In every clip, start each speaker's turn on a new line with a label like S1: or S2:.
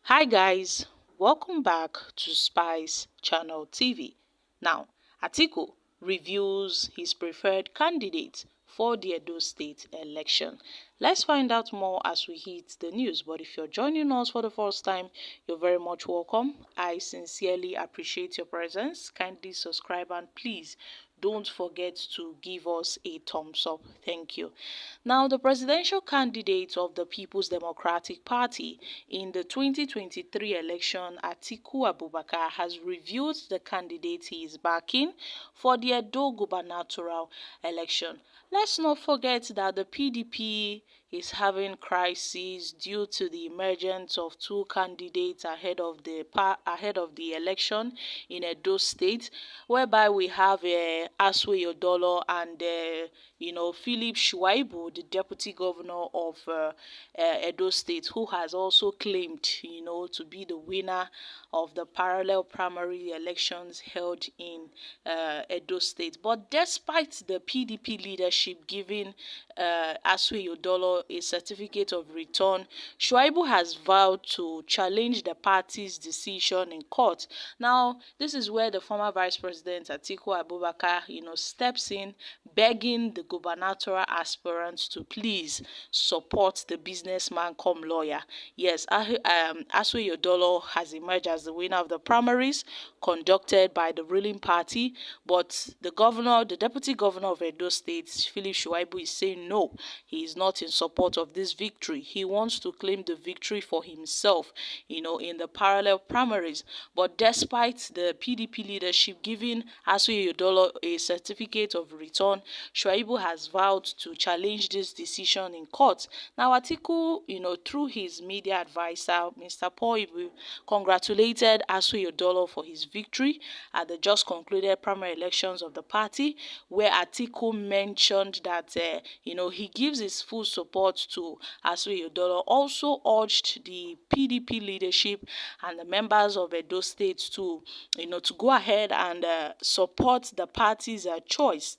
S1: Hi guys, welcome back to Spice Channel TV. Now, Atiku reveals his preferred candidate for the Edo State election. Let's find out more as we hit the news. But if you're joining us for the first time, you're very much welcome. I sincerely appreciate your presence. Kindly subscribe and please don't forget to give us a thumbs up. Thank you. Now, the presidential candidate of the People's Democratic Party in the 2023 election, Atiku Abubakar, has revealed the candidate he is backing for the Edo gubernatorial election. Let's not forget that the PDP is having crisis due to the emergence of two candidates ahead of the election in Edo State, whereby we have Asue and Philip Shaibu, the deputy governor of Edo State, who has also claimed to be the winner of the parallel primary elections held in Edo State. But despite the PDP leadership giving Asue a certificate of return, Shaibu has vowed to challenge the party's decision in court. Now, this is where the former Vice President Atiku Abubakar, steps in, begging the gubernatorial aspirants to please support the businessman come lawyer. Yes, Asue has emerged as the winner of the primaries conducted by the ruling party, but the deputy governor of Edo State, Philip Shaibu, is saying no, he is not in support of this victory. He wants to claim the victory for himself, in the parallel primaries. But despite the PDP leadership giving Asue a certificate of return, Shaibu has vowed to challenge this decision in court. Now, Atiku, through his media advisor, Mr. Paul Ibu, congratulated Asue for his victory at the just concluded primary elections of the party, where Atiku mentioned that, he gives his full support to Asue. Also urged the PDP leadership and the members of Edo State to go ahead and support the party's choice.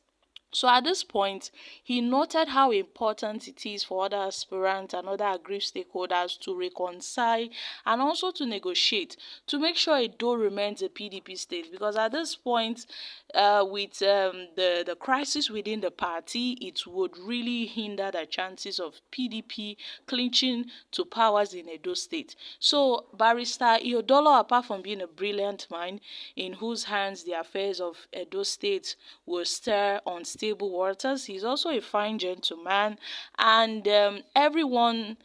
S1: So at this point, he noted how important it is for other aspirants and other aggrieved stakeholders to reconcile and also to negotiate to make sure Edo remains a PDP state. Because at this point, with the crisis within the party, it would really hinder the chances of PDP clinching to powers in Edo State. So Barrister Ighodalo, apart from being a brilliant mind in whose hands the affairs of Edo State will stir on stable waters, he's also a fine gentleman, and everyone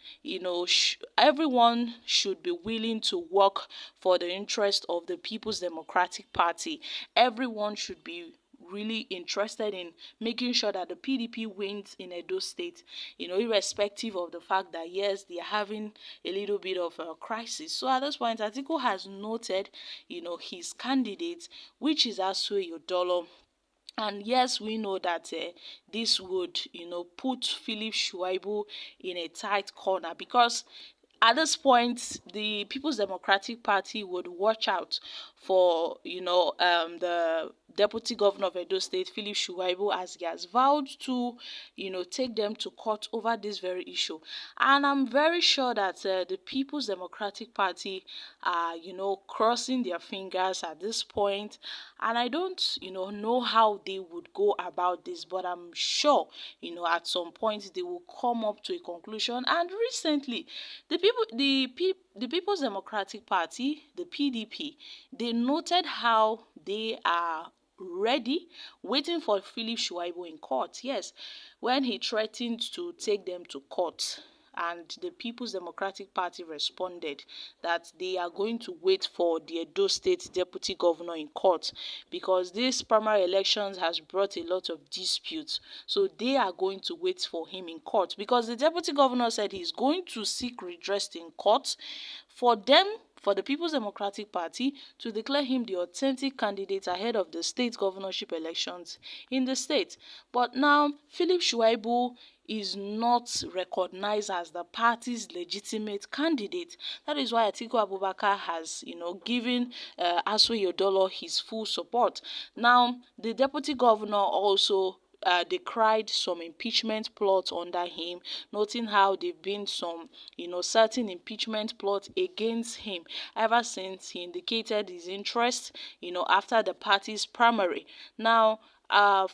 S1: should be willing to work for the interest of the People's Democratic Party. Everyone should be really interested in making sure that the PDP wins in Edo State, irrespective of the fact that yes, they are having a little bit of a crisis. So at this point, Atiku has noted, his candidate, which is Asue. And yes, we know that this would, put Philip Shaibu in a tight corner, because at this point, the People's Democratic Party would watch out for, the deputy governor of Edo State, Philip Shaibu, as he has vowed to, take them to court over this very issue. And I'm very sure that the People's Democratic Party are, crossing their fingers at this point. And I don't, know how they would go about this, but I'm sure, at some point they will come up to a conclusion. And recently, the People's Democratic Party, the PDP, they noted how they are ready, waiting for Philip Shaibu in court. Yes, when he threatened to take them to court, and the People's Democratic Party responded that they are going to wait for the Edo State deputy governor in court, because this primary elections has brought a lot of disputes. So they are going to wait for him in court, because the deputy governor said he's going to seek redress in court for the People's Democratic Party to declare him the authentic candidate ahead of the state governorship elections in the state. But now, Philip Shaibu is not recognized as the party's legitimate candidate. That is why Atiku Abubakar has, given Asue his full support. Now, the deputy governor also decried some impeachment plots under him, noting how there've been some, certain impeachment plots against him ever since he indicated his interest, after the party's primary. Now,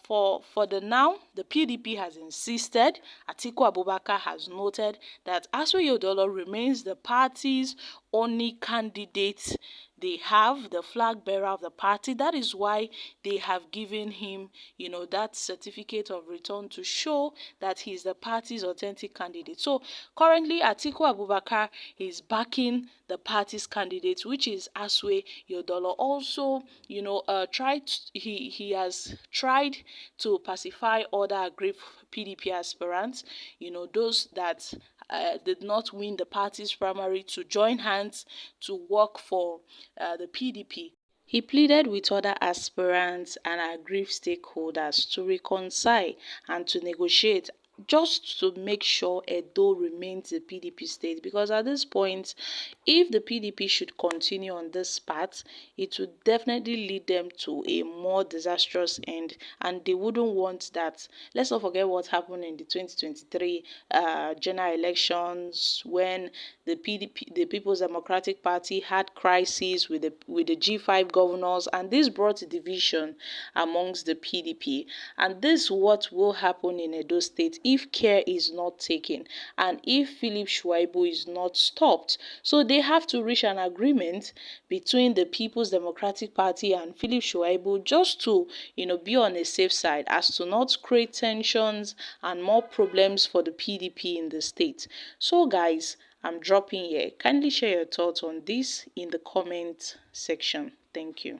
S1: for the now, the PDP has insisted, Atiku Abubakar has noted that Asue Ighodalo remains the party's only candidate. They have the flag bearer of the party. That is why they have given him, that certificate of return to show that he's the party's authentic candidate. So currently, Atiku Abubakar is backing the party's candidate, which is Asue Ighodalo. Also, he has tried to pacify other aggrieved PDP aspirants, those that did not win the party's primary, to join hands to work for the PDP. He pleaded with other aspirants and aggrieved stakeholders to reconcile and to negotiate, just to make sure Edo remains the PDP state. Because at this point, if the PDP should continue on this path, it would definitely lead them to a more disastrous end, and they wouldn't want that. Let's not forget what happened in the 2023 general elections, when the PDP, the People's Democratic Party, had crises with the G5 governors, and this brought division amongst the PDP. And this is what will happen in Edo State if care is not taken and if Philip Shaibu is not stopped. So they have to reach an agreement between the People's Democratic Party and Philip Shaibu, just to, be on a safe side, as to not create tensions and more problems for the PDP in the state. So guys, I'm dropping here. Kindly share your thoughts on this in the comment section. Thank you.